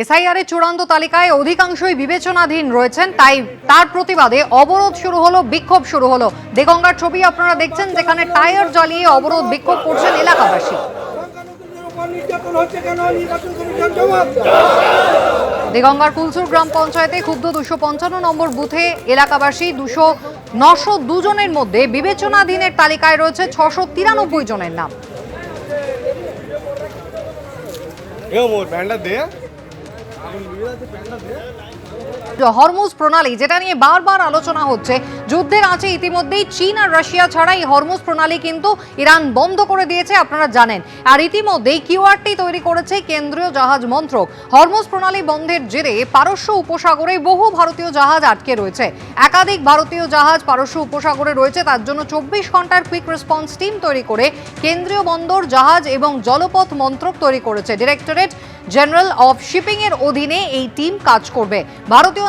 SIR এর চূড়ান্ত তালিকায় অধিকাংশই বিবেচনাধীন রয়েছেন, তাই তার প্রতিবাদে অবরোধ শুরু হলো, বিক্ষোভ শুরু হলো। দেগঙ্গার ছবি আপনারা দেখছেন, যেখানে টায়ার জ্বালিয়ে অবরোধ বিক্ষোভ করছেন এলাকাবাসী। দেগঙ্গার কুলসুর গ্রাম পঞ্চায়েতে ক্ষুব্ধ 255 নম্বর বুথে এলাকাবাসী। 902 জনের মধ্যে বিবেচনাধীনের তালিকায় রয়েছে 693 জনের নাম। হরমুজ প্রণালী, যেটা নিয়ে বারবার আলোচনা হচ্ছে, যুদ্ধের আঁচে ইতিমধ্যেই চীন আর রাশিয়া ছাড়া এই হরমুজ প্রণালী কিন্তু ইরান বন্ধ করে দিয়েছে, আপনারা জানেন। আর ইতিমধ্যেই কিউআরটি তৈরি করেছে কেন্দ্রীয় জাহাজ মন্ত্রক। হরমুজ প্রণালী বন্ধের জেরে পারস্য উপসাগরে বহু ভারতীয় জাহাজ আটকে রয়েছে। একাধিক ভারতীয় জাহাজ পারস্য উপসাগরে রয়েছে, তার জন্য 24 ঘন্টার কুইক রেসপন্স টিম তৈরি করে কেন্দ্রীয় বন্দর, জাহাজ এবং জলপথ মন্ত্রক তৈরি করেছে। ডিরেক্টরেট জেনারেল অফ শিপিং এর অধীনে এই টিম কাজ করবে। ভারতীয়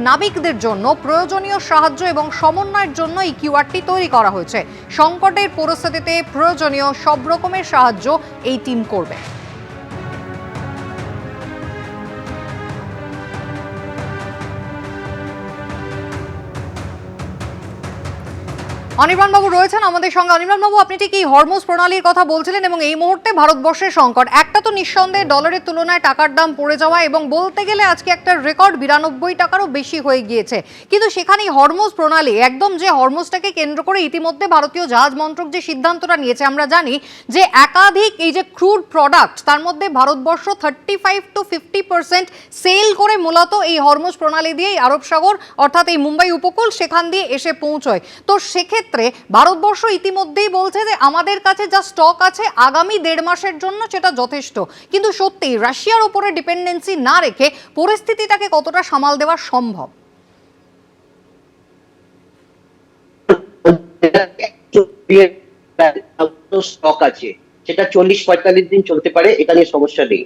নাবিকদের জন্য প্রয়োজনীয় সাহায্য এবং সমন্বয়ের জন্য এই কিউআরটি তৈরি করা হয়েছে। সংকটের পরিস্থিতিতে প্রয়োজনীয় সব রকমের সাহায্য এই টিম করবে। অনির্বাণ বাবু রয়েছেন আমাদের সঙ্গে। অনির্বাণ বাবু, আপনি ঠিক এই হরমুজ প্রণালীর কথা বলছিলেন এবং এই মুহূর্তে ভারতবর্ষের সংকট, একটা তো নিঃসন্দেহে ডলারের তুলনায় টাকার দাম পড়ে যাওয়া, এবং বলতে গেলে আজকে একটা রেকর্ড 92 টাকারও বেশি হয়ে গিয়েছে। কিন্তু সেখানে হরমুজ প্রণালী, একদম যে হরমুজটাকে কেন্দ্র করে ইতিমধ্যে ভারতীয় জাহাজ মন্ত্রক যে সিদ্ধান্তটা নিয়েছে, আমরা জানি যে একাধিক এই যে ক্রুড প্রোডাক্ট, তার মধ্যে ভারতবর্ষ 35 to 50% সেল করে মূলত এই হরমুজ প্রণালী দিয়ে আরব সাগর অর্থাৎ এই মুম্বাই উপকূল সেখান দিয়ে এসে পৌঁছয়। তো সেক্ষেত্রে ভারতবর্ষ ইতিমধ্যেই বলছে যে আমাদের কাছে যা স্টক আছে আগামী 1.5 মাসের জন্য সেটা যথেষ্ট। কিন্তু সত্যি রাশিয়ার উপরে ডিপেন্ডেন্সি না রেখে পরিস্থিতিটাকে কতটা সামাল দেওয়া সম্ভব? স্টক আছে, সেটা 40-45 দিন চলতে পারে, এটা নিয়ে সমস্যা নেই।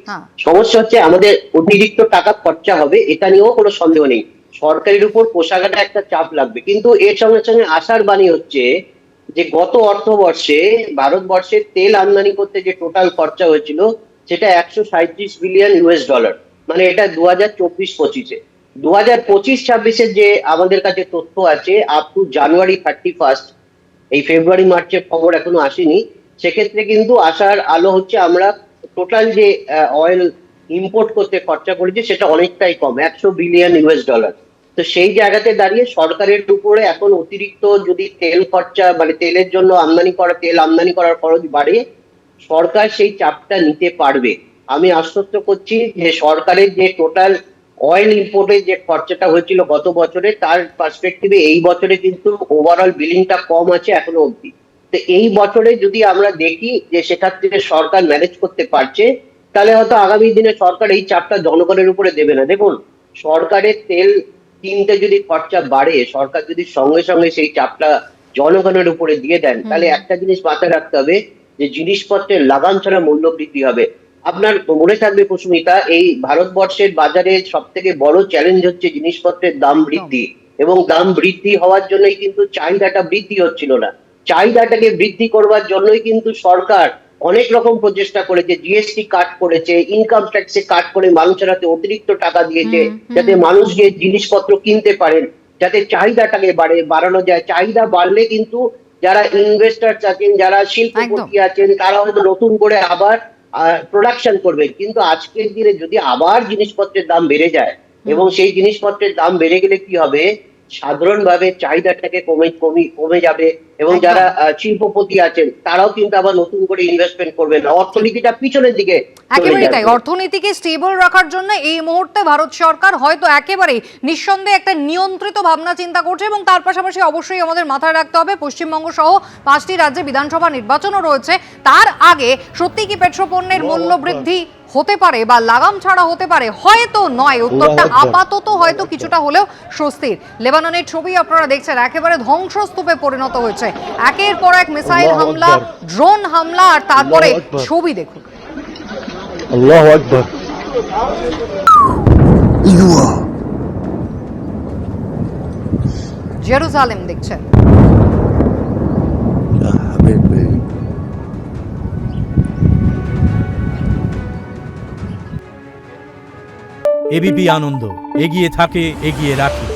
সমস্যা হচ্ছে আমাদের অতিরিক্ত টাকা খরচা হবে, এটা নিয়েও কোনো সন্দেহ নেই। সরকারের উপর পোশাকাটা একটা চাপ লাগবে, কিন্তু এর সঙ্গে সঙ্গে আশার বাণী হচ্ছে যে গত অর্থবর্ষে ভারতবর্ষের তেল আমদানি করতে যে টোটাল খরচা হয়েছিল সেটা 137 বিলিয়ন ইউএস ডলার, মানে এটা 2024-25-এ। 2025-26-এর যে আমাদের কাছে তথ্য আছে আপ টু জানুয়ারি 31, এই ফেব্রুয়ারি মার্চের খবর এখনো আসেনি, সেক্ষেত্রে কিন্তু আশার আলো হচ্ছে আমরা টোটাল যে অয়েল ইম্পোর্ট করতে খরচা করেছি সেটা অনেকটাই কম, 100 বিলিয়ন ইউএস ডলার। তো সেই জায়গাতে দাঁড়িয়ে সরকারের উপরে এখন অতিরিক্ত যদি তেল খরচা, মানে তেলের জন্য তেল আমদানি করার খরচ বাড়ে, সরকার সেই চাপটা নিতে পারবে। আমি আশ্বস্ত করছি যে সরকারের যে টোটাল অয়েল ইম্পোর্টের যে খরচাটা হয়েছিল গত বছরে, তার পার্সপেক্টিভে এই বছরে কিন্তু ওভারঅল বিলিংটা কম আছে এখনো অব্দি। তো এই বছরে যদি আমরা দেখি যে সেখান থেকে সরকার ম্যানেজ করতে পারছে, তাহলে হয়তো আগামী দিনে সরকার এই চাপটা জনগণের উপরে দেবে না। দেখুন, সরকারের তেল কিনতে যদি খরচা বাড়ে, সরকার যদি সঙ্গে সঙ্গে সেই চাপটা জনগণের উপরে দিয়ে দেন, তাহলে একটা জিনিস মাথায় রাখতে হবে যে জিনিসপত্রের লাগাম ছাড়া মূল্য বৃদ্ধি হবে। আপনার মনে থাকবে কুসুমিতা, এই ভারতবর্ষের বাজারে সব থেকে বড় চ্যালেঞ্জ হচ্ছে জিনিসপত্রের দাম বৃদ্ধি, এবং দাম বৃদ্ধি হওয়ার জন্যই কিন্তু চাহিদাটা বৃদ্ধি হচ্ছিল না। চাহিদাটাকে বৃদ্ধি করবার জন্যই কিন্তু সরকার অনেক রকম প্রচেষ্টা করেছে, জিএসটি কাট করেছে, ইনকাম ট্যাক্সে কাট করে মানুষের হাতে অতিরিক্ত টাকা দিয়েছে, যাতে মানুষ গিয়ে জিনিসপত্র কিনতে পারেন, যাতে চাহিদাটাকে বাড়ানো যায়। চাহিদা বাড়লে কিন্তু যারা ইনভেস্টার আছেন, যারা শিল্পপতি আছেন, তারা হয়তো নতুন করে আবার প্রোডাকশন করবেন। কিন্তু আজকের দিনে যদি আবার জিনিসপত্রের দাম বেড়ে যায়, এবং সেই জিনিসপত্রের দাম বেড়ে গেলে কি হবে, সাধারণভাবে চাহিদাটাকে কমে যাবে, এবং যারা শিল্পপতি আছেন তারাও কিন্তু আবার নতুন করে ইনভেস্টমেন্ট করবেন না, অর্থনীতিটা পিছনের দিকে। একেবারেই তাই। অর্থনীতিকে স্টেবল রাখার জন্য এই মুহূর্তে ভারত সরকার হয়তো একেবারেই নিঃসন্দেহে একটা নিয়ন্ত্রিত ভাবনা চিন্তা করছে, এবং তার পাশাপাশি অবশ্যই আমাদের মাথায় রাখতে হবে পশ্চিমবঙ্গ সহ 5টি রাজ্যে বিধানসভা নির্বাচনও রয়েছে। তার আগে সত্যি কি পেট্রোপণ্যের মূল্য বৃদ্ধি হতে পারে বা লাগাম ছাড়া হতে পারে? হয়তো নয়, উত্তরটা আপাতত হয়তো কিছুটা হলেও স্বস্তির। লেবাননের ছবি আপনারা দেখছেন, একেবারে ধ্বংসস্তূপে পরিণত হয়েছে। একের পর এক মিসাইল হামলা, ড্রোন হামলা, আর তারপরে ছবি দেখুন। আল্লাহু আকবার। জেরুজালেম দেখছেন। এবিপি আনন্দ, এগিয়ে থাকে, এগিয়ে রাখে।